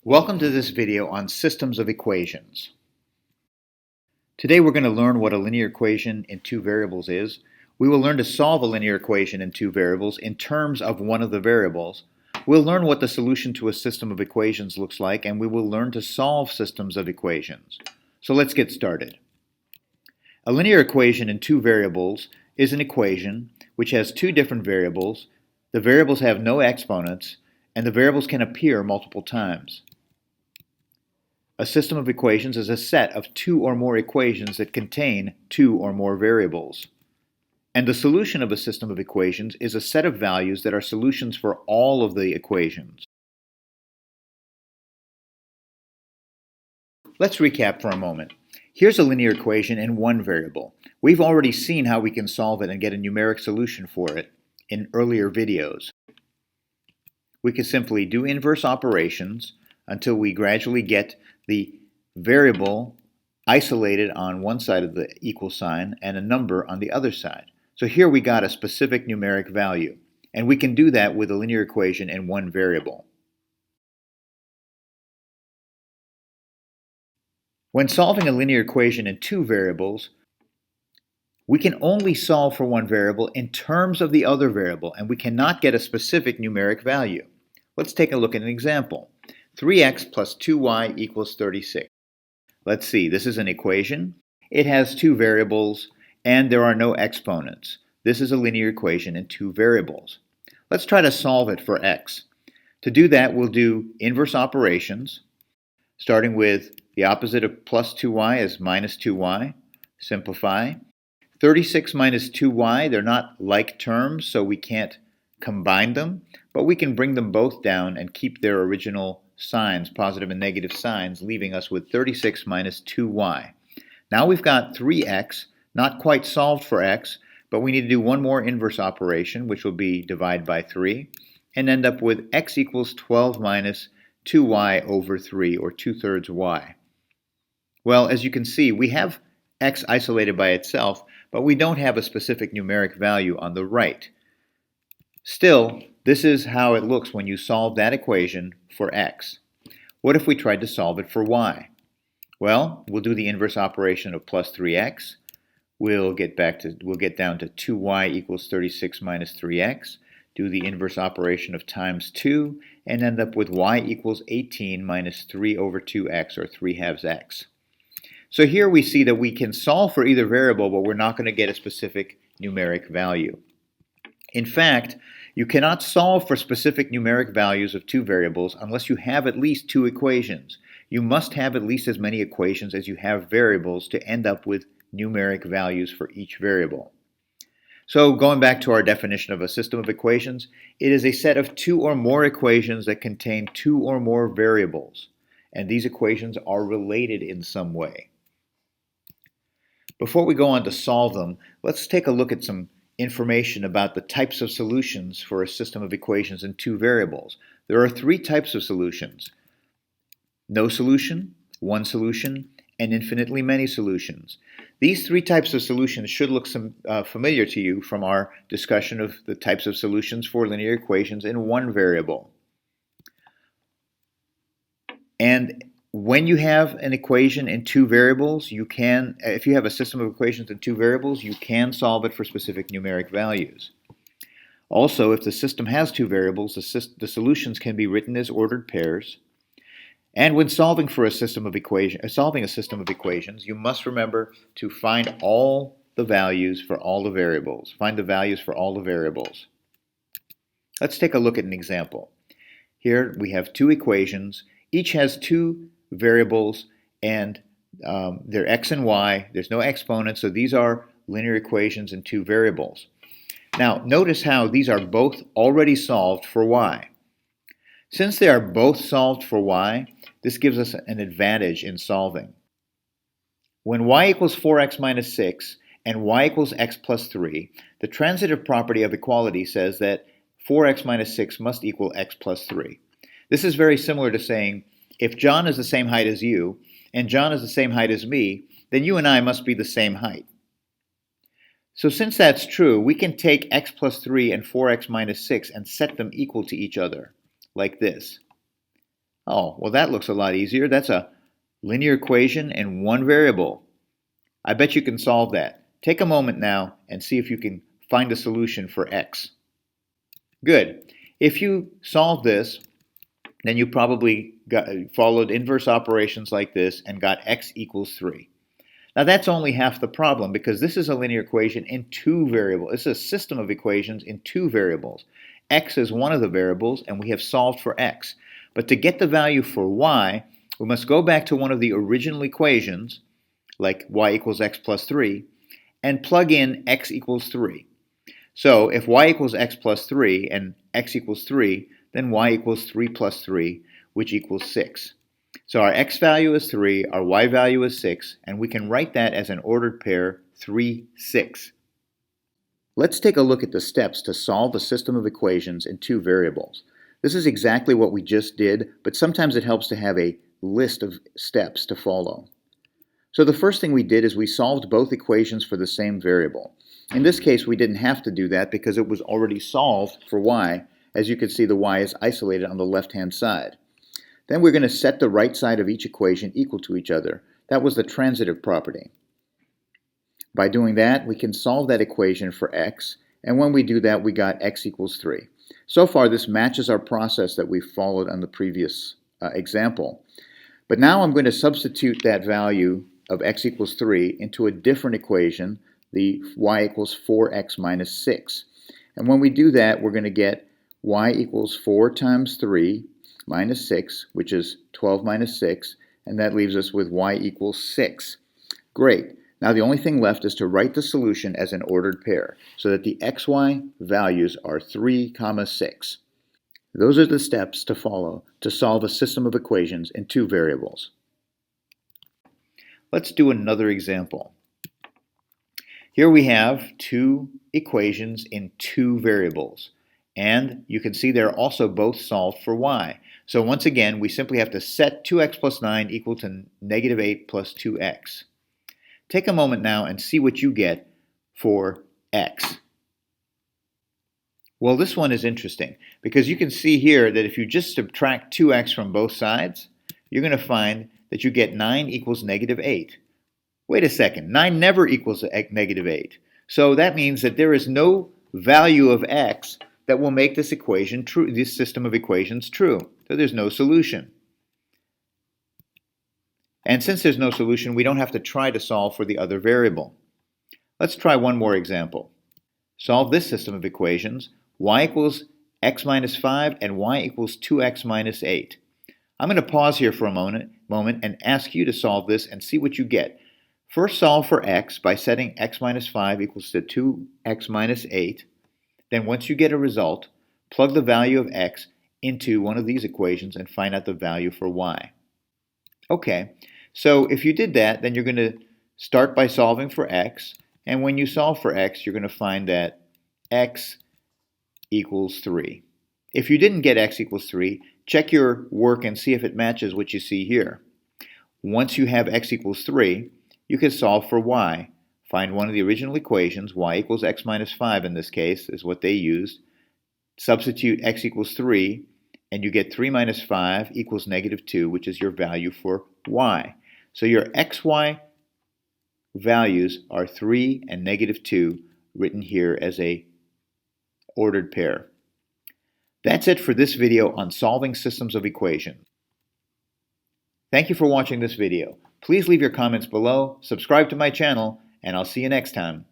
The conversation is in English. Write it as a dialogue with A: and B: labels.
A: Welcome to this video on systems of equations. Today we're going to learn what a linear equation in two variables is. We will learn to solve a linear equation in two variables in terms of one of the variables. We'll learn what the solution to a system of equations looks like, and we will learn to solve systems of equations. So let's get started. A linear equation in two variables is an equation which has two different variables. The variables have no exponents, and the variables can appear multiple times. A system of equations is a set of two or more equations that contain two or more variables. And the solution of a system of equations is a set of values that are solutions for all of the equations. Let's recap for a moment. Here's a linear equation in one variable. We've already seen how we can solve it and get a numeric solution for it in earlier videos. We can simply do inverse operations until we gradually get the variable isolated on one side of the equal sign and a number on the other side. So here we got a specific numeric value, and we can do that with a linear equation in one variable. When solving a linear equation in two variables, we can only solve for one variable in terms of the other variable, and we cannot get a specific numeric value. Let's take a look at an example. 3x plus 2y equals 36. Let's see, this is an equation. It has two variables, and there are no exponents. This is a linear equation in two variables. Let's try to solve it for x. To do that, we'll do inverse operations, starting with the opposite of plus 2y is minus 2y. Simplify. 36 minus 2y, they're not like terms, so we can't combine them, but we can bring them both down and keep their original signs, positive and negative signs, leaving us with 36 minus 2y. Now we've got 3x, not quite solved for x, but we need to do one more inverse operation, which will be divide by 3, and end up with x equals 12 minus 2y over 3, or 2/3 y. Well, as you can see, we have x isolated by itself, but we don't have a specific numeric value on the right. Still, this is how it looks when you solve that equation for x. What if we tried to solve it for y? Well, we'll do the inverse operation of plus 3x. We'll get down to 2y equals 36 minus 3x. Do the inverse operation of times 2 and end up with y equals 18 minus 3 over 2x, or 3/2 x. So here we see that we can solve for either variable, but we're not going to get a specific numeric value. In fact, you cannot solve for specific numeric values of two variables unless you have at least two equations. You must have at least as many equations as you have variables to end up with numeric values for each variable. So going back to our definition of a system of equations, it is a set of two or more equations that contain two or more variables, and these equations are related in some way. Before we go on to solve them, let's take a look at some information about the types of solutions for a system of equations in two variables. There are three types of solutions: no solution, one solution, and infinitely many solutions. These three types of solutions should look familiar to you from our discussion of the types of solutions for linear equations in one variable. And when you have an equation in two variables, if you have a system of equations in two variables, you can solve it for specific numeric values. Also, if the system has two variables, the solutions can be written as ordered pairs. And when solving a system of equations, you must remember to find all the values for all the variables. Find the values for all the variables. Let's take a look at an example. Here we have two equations. Each has two variables, and they're x and y. There's no exponents, so these are linear equations in two variables. Now, notice how these are both already solved for y. Since they are both solved for y, this gives us an advantage in solving. When y equals 4x minus 6 and y equals x plus 3, the transitive property of equality says that 4x minus 6 must equal x plus 3. This is very similar to saying, if John is the same height as you, and John is the same height as me, then you and I must be the same height. So since that's true, we can take x plus 3 and 4x minus 6 and set them equal to each other, like this. Oh, well, that looks a lot easier. That's a linear equation in one variable. I bet you can solve that. Take a moment now and see if you can find a solution for x. Good. If you solve this, then you probably followed inverse operations like this and got x equals 3. Now that's only half the problem because this is a linear equation in two variables. It's a system of equations in two variables. X is one of the variables and we have solved for x. But to get the value for y, we must go back to one of the original equations, like y equals x plus 3, and plug in x equals 3. So if y equals x plus 3 and x equals 3, then y equals 3 plus 3, which equals 6. So our x value is 3, our y value is 6, and we can write that as an ordered pair 3, 6. Let's take a look at the steps to solve a system of equations in two variables. This is exactly what we just did, but sometimes it helps to have a list of steps to follow. So the first thing we did is we solved both equations for the same variable. In this case, we didn't have to do that because it was already solved for y. As you can see, the y is isolated on the left-hand side. Then we're going to set the right side of each equation equal to each other. That was the transitive property. By doing that, we can solve that equation for x, and when we do that, we got x equals 3. So far, this matches our process that we followed on the previous example. But now I'm going to substitute that value of x equals 3 into a different equation, the y equals 4x minus 6. And when we do that, we're going to get y equals 4 times 3 minus 6, which is 12 minus 6, and that leaves us with y equals 6. Great. Now the only thing left is to write the solution as an ordered pair, so that the xy values are 3, 6. Those are the steps to follow to solve a system of equations in two variables. Let's do another example. Here we have two equations in two variables, and you can see they're also both solved for y. So once again, we simply have to set 2x plus 9 equal to negative 8 plus 2x. Take a moment now and see what you get for x. Well, this one is interesting because you can see here that if you just subtract 2x from both sides, you're going to find that you get 9 equals negative 8. Wait a second, 9 never equals negative 8. So that means that there is no value of x that will make this equation true, this system of equations true. So there's no solution. And since there's no solution, we don't have to try to solve for the other variable. Let's try one more example. Solve this system of equations, y equals x minus 5 and y equals 2x minus 8. I'm going to pause here for a moment and ask you to solve this and see what you get. First, solve for x by setting x minus 5 equals to 2x minus 8. Then once you get a result, plug the value of x into one of these equations and find out the value for y. Okay, so if you did that, then you're going to start by solving for x, and when you solve for x, you're going to find that x equals 3. If you didn't get x equals 3, check your work and see if it matches what you see here. Once you have x equals 3, you can solve for y. Find one of the original equations, y equals x minus 5 in this case, is what they used. Substitute x equals 3, and you get 3 minus 5 equals negative 2, which is your value for y. So your xy values are 3 and negative 2, written here as a ordered pair. That's it for this video on solving systems of equations. Thank you for watching this video. Please leave your comments below, subscribe to my channel, and I'll see you next time.